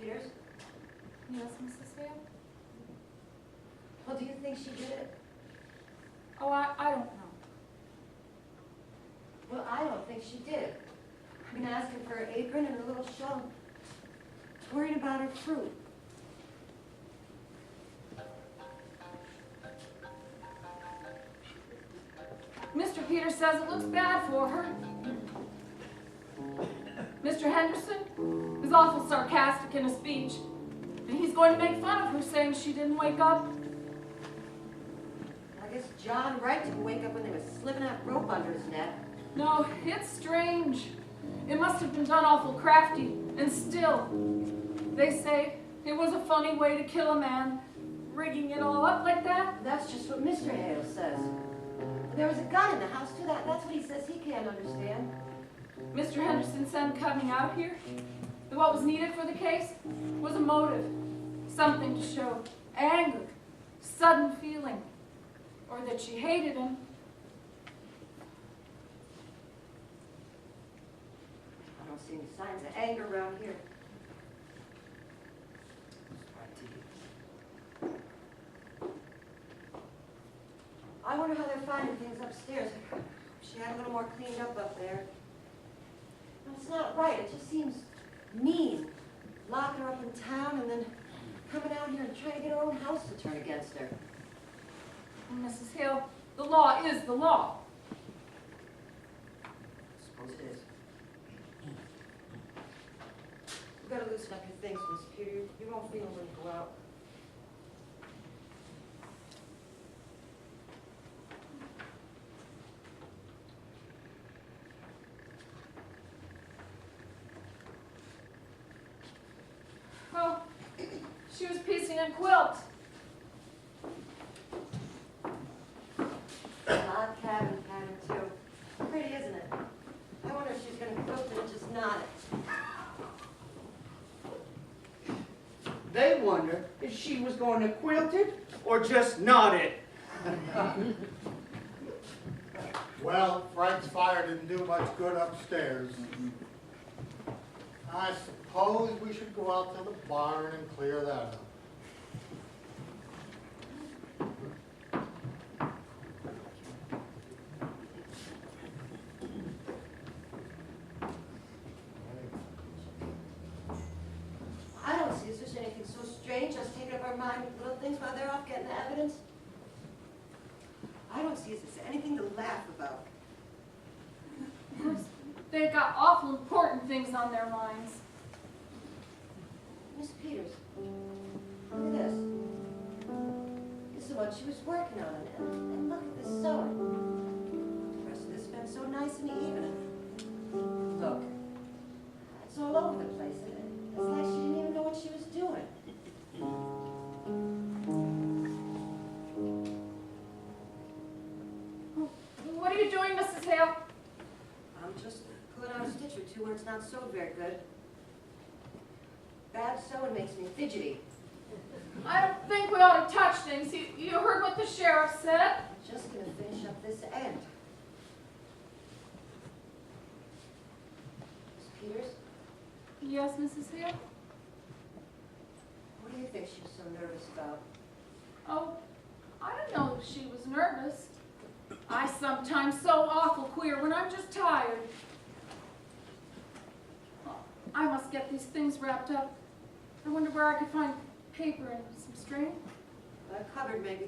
Peters? Yes, Mrs. Hale? Well, do you think she did it? Oh, I don't know. Well, I don't think she did. I've been asking for her apron and her little shawl. Worried about her fruit. Mr. Peters says it looks bad for her. Mr. Henderson is awful sarcastic in his speech, and he's going to make fun of her, saying she didn't wake up. I guess John Wright didn't wake up when they were slipping that rope under his neck. No, it's strange. It must have been done awful crafty, and still. They say it was a funny way to kill a man, rigging it all up like that. That's just what Mr. Hale says. There was a gun in the house, too. That's what he says he can't understand. Mr. Henderson said coming out here that what was needed for the case was a motive, something to show anger, sudden feeling, or that she hated him. I don't see any signs of anger around here. I wonder how they're finding things upstairs. She had a little more cleaned up there. No, it's not right. It just seems mean. Locking her up in town and then coming out here and trying to get her own house to turn against her. Mrs. Hale, the law is the law. I suppose it is. You've got to loosen up your things, Miss Peter. You won't feel them when you go out. Well, she was piecing a quilt. Log cabin pattern, too. Pretty, isn't it? I wonder if she's going to quilt it and just knot it. They wonder if she was going to quilt it or just knot it. Well, Frank's fire didn't do much good upstairs. I suppose we should go out to the barn and clear that up. I don't see there's anything so strange just taking up our mind with little things while they're off getting the evidence. I don't see there's anything to laugh about. Of course, they've got awful important things on their minds. Miss Peters, look at this. This is what she was working on, and look at this sewing. The rest of this been so nice and even. Look, it's all over the place. It's like she didn't even know what she was doing. What are you doing, Mrs. Hale? I'm just pulling out a stitch or two where it's not sewed very good. Bad sewing makes me fidgety. I don't think we ought to touch things. You heard what the sheriff said? I'm just going to finish up this end. Miss Peters, Yes, Mrs. Hale? what do you think she was so nervous about? Oh, I don't know if she was nervous. I sometimes so awful queer when I'm just tired. Oh, I must get these things wrapped up. I wonder where I could find paper and some string. A cupboard, maybe.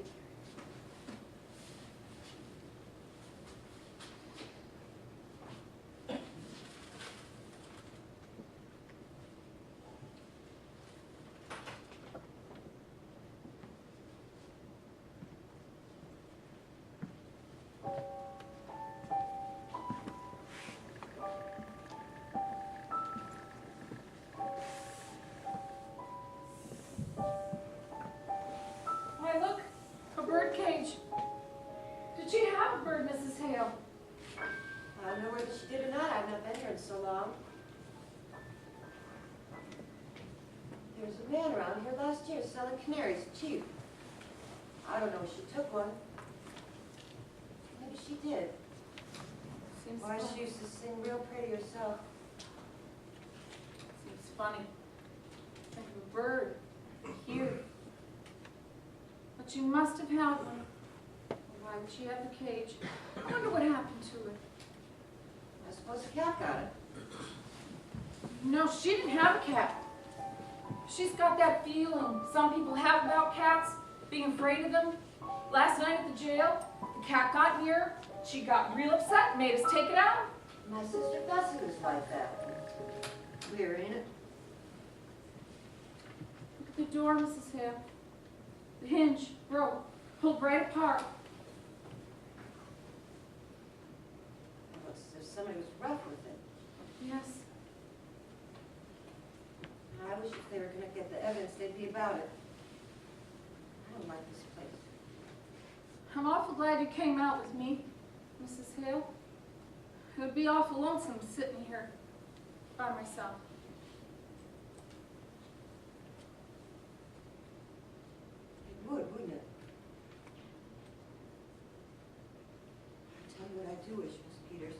Why, look, a bird cage. Did she have a bird, Mrs. Hale? I don't know whether she did or not. I've not been here in so long. There was a man around here last year selling canaries cheap. I don't know if she took one. Maybe she did. Seems Why, funny. she used to sing real pretty herself. Seems funny. Think bird here. But she must have had one. Why would she have the cage? I wonder what happened to it. I suppose the cat got it. No, she didn't have a cat. She's got that feeling some people have about cats, being afraid of them. Last night at the jail, the cat got near her. She got real upset and made us take it out. My sister Bessie was like that. Weird, ain't it? Look at the door, Mrs. Hale. The hinge broke, pulled right apart. Well, it's as if somebody was rough with it. Yes. I wish if they were going to get the evidence, they'd be about it. I don't like this place. I'm awful glad you came out with me, Mrs. Hale. It would be awful lonesome sitting here by myself. It would, wouldn't it? I'll tell you what I do wish, Miss Peters.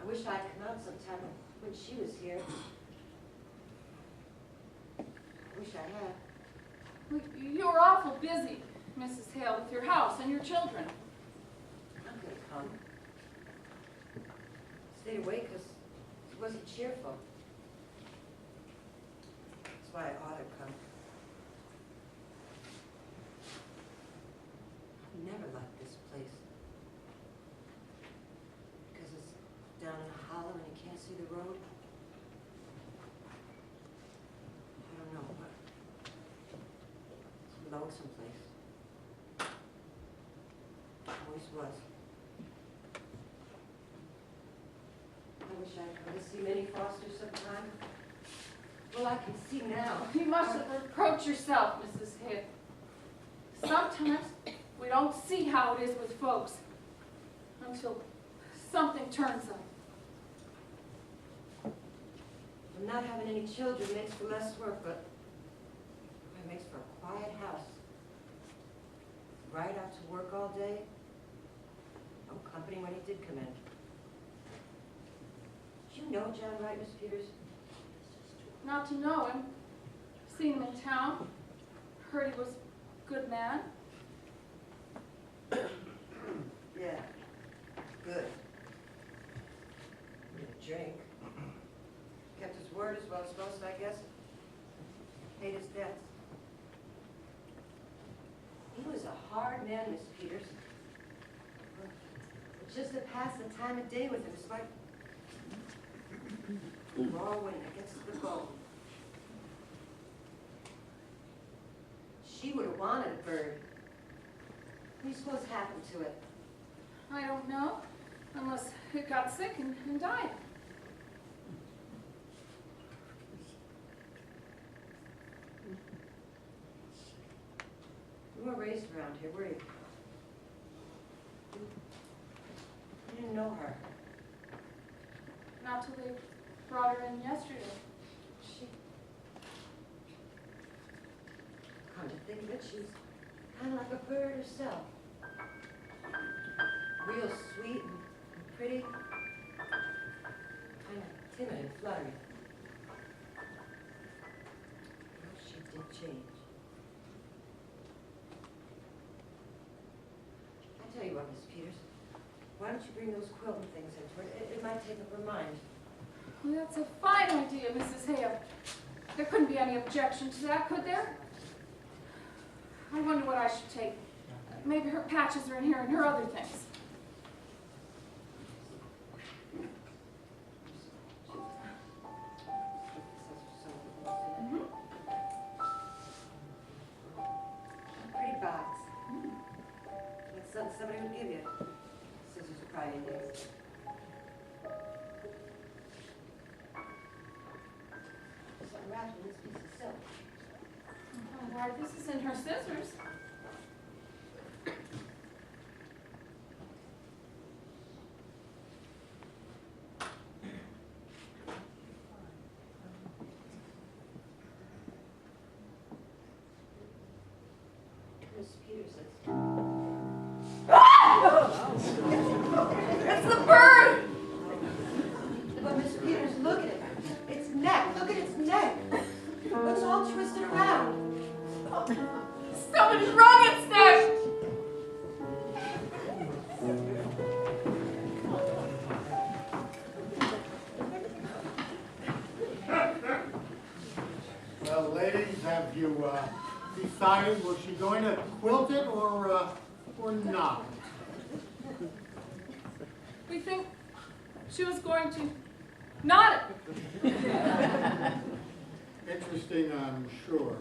I wish I'd come out sometime when she was here. I wish I had. You're awful busy, Mrs. Hale, with your house and your children. I'm going to come. Stayed away because it wasn't cheerful. That's why I ought to come. I've never liked this place. Because it's down in a hollow and you can't see the road. I don't know, but it's a lonesome place. Always was. I wish I could see Minnie Foster sometime. Well, I can see now. You mustn't reproach yourself, Mrs. Hale. Sometimes we don't see how it is with folks until something turns up. And not having any children makes for less work, but it makes for a quiet house. Ride out to work all day. No company when he did come in. Did you know John Wright, Miss Peters? Not to know him. Seen him in town. Heard he was a good man. Yeah. Good. Didn't drink. Kept his word as well as most, I guess. Paid his debts. He was a hard man, Miss Peters. But just to pass the time of day with him, it's like raw wind against the bone. She would have wanted a bird. What do you suppose happened to it? I don't know, unless it got sick and died. You weren't raised around here, were you? You didn't know her. Not till they brought her in yesterday. She... Come to think of it, she's kind of like a bird herself. Real sweet and pretty. Kind of timid and fluttery. Well, she did change. I tell you what, Miss Peters. Why don't you bring those quilting things into it? It might take up her mind. Well, that's a fine idea, Mrs. Hale. There couldn't be any objection to that, could there? I wonder what I should take. Maybe her patches are in here and her other things. Mm-hmm. Pretty box. That's something somebody would give you. Scissors are probably next. Something wrapped in this piece of silk. Oh, why, this isn't her scissors. Miss Peters says, It's the bird! but Miss Peters, look at it. Its neck. Look at its neck. you decided, was she going to quilt it or not? We think she was going to knot it. Interesting, I'm sure.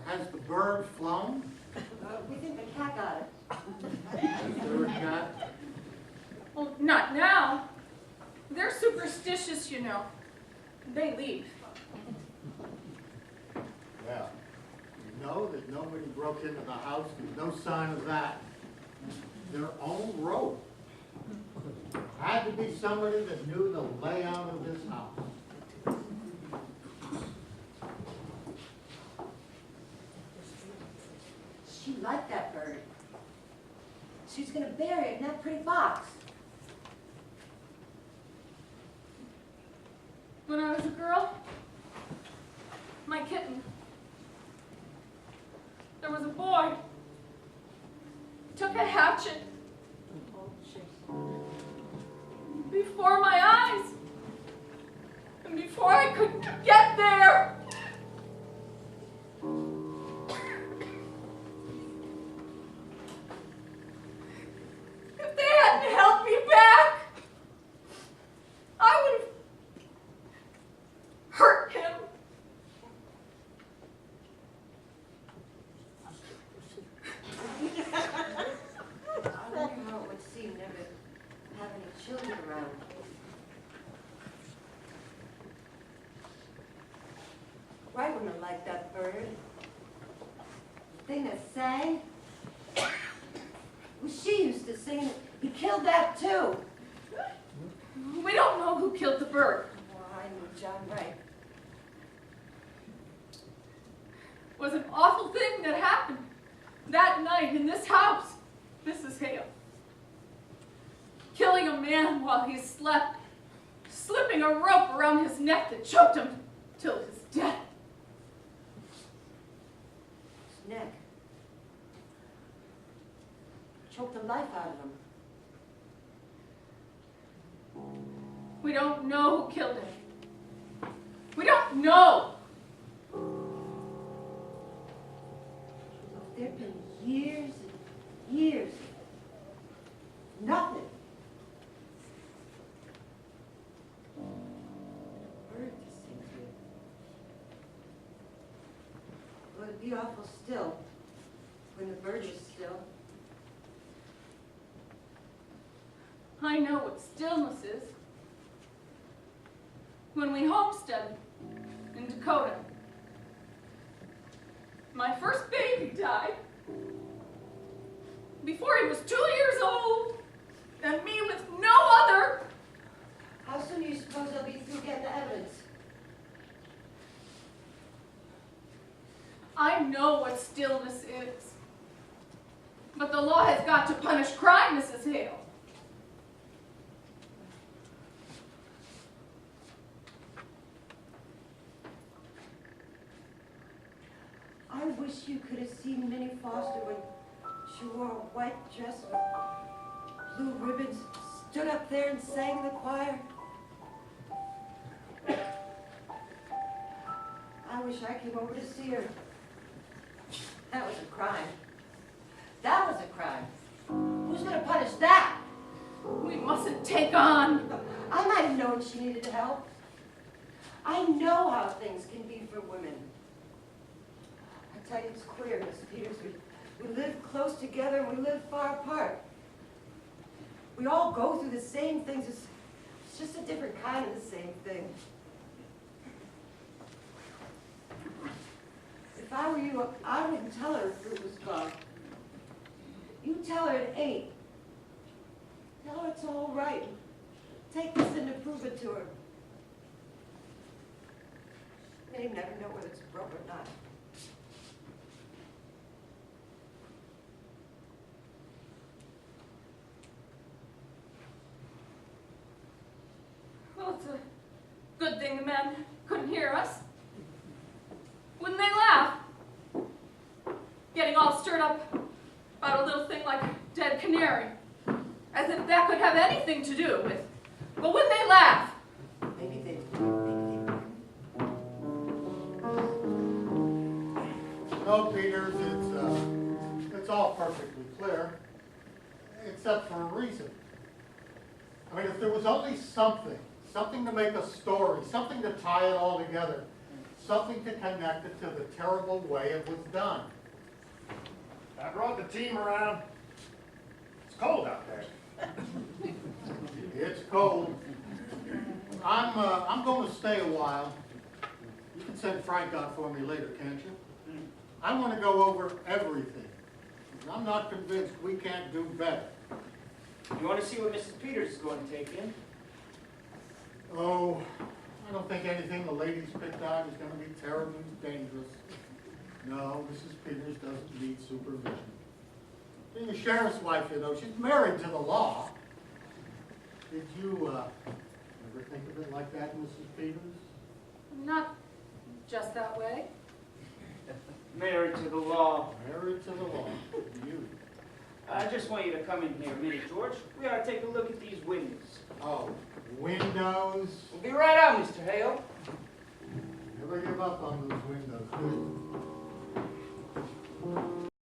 Has the bird flown? We think the cat got it. Is there a cat? Well, not now. They're superstitious, you know. They leave. Well, you know that nobody broke into the house. There's no sign of that. Their own rope. Had to be somebody that knew the layout of this house. She liked that bird. She's gonna bury it in that pretty box. When I was a girl, my kitten, there was a boy. He took a hatchet before my eyes. And before I could get there, if they hadn't held me back, I would have hurt him. I wonder how it would seem never to have any children around. Wright wouldn't have liked that bird. The thing that sang. Well, she used to sing. He killed that too. We don't know who killed the bird. Well, I knew John Wright. It was an awful thing that happened that night in this house, Mrs. Hale. Killing a man while he slept, slipping a rope around his neck that choked him till his death. His neck. Choked the life out of him. We don't know who killed him. We don't know. There'd been years and years. Nothing. Bird to sing to. Well, it'd be awful still when the bird is still. I know what stillness is. When we homesteaded in Dakota, my first baby died before he was 2 years old, and me with no other. How soon do you suppose they'll be through getting the evidence? I know what stillness is. But the law has got to punish crime, Mrs. Hale. I wish you could have seen Minnie Foster when she wore a white dress with blue ribbons, stood up there and sang in the choir. I wish I came over to see her. That was a crime. That was a crime. Who's going to punish that? We mustn't take on. I might have known she needed help. I know how things can be for women. I tell you, it's queer, Miss Peters. We live close together and we live far apart. We all go through the same things. It's just a different kind of the same thing. If I were you, I wouldn't tell her if it was love. You tell her it ain't. Tell her it's all right. Take this in to prove it to her. You may never know whether it's broke or not. Well, it's a good thing the men couldn't hear us. Wouldn't they laugh? Getting all stirred up about a little thing like a dead canary. As if that could have anything to do with. But wouldn't they laugh? Maybe they No, Peters, it's all perfectly clear, except for a reason. I mean, if there was only something to make a story, something to tie it all together, something to connect it to the terrible way it was done. I brought the team around. It's cold out there. It's cold. I'm going to stay a while. You can send Frank out for me later, can't you? I want to go over everything. I'm not convinced we can't do better. You want to see what Mrs. Peters is going to take in? Oh, I don't think anything the ladies picked out is going to be terribly dangerous. No, Mrs. Peters doesn't need supervision. Being a sheriff's wife, you know, she's married to the law. Did you ever think of it like that, Mrs. Peters? Not just that way. Married to the law. Married to the law. You. I just want you to come in here a minute, George. We ought to take a look at these windows. Oh, windows. We'll be right out, Mr. Hale. Never give up on those windows, do you?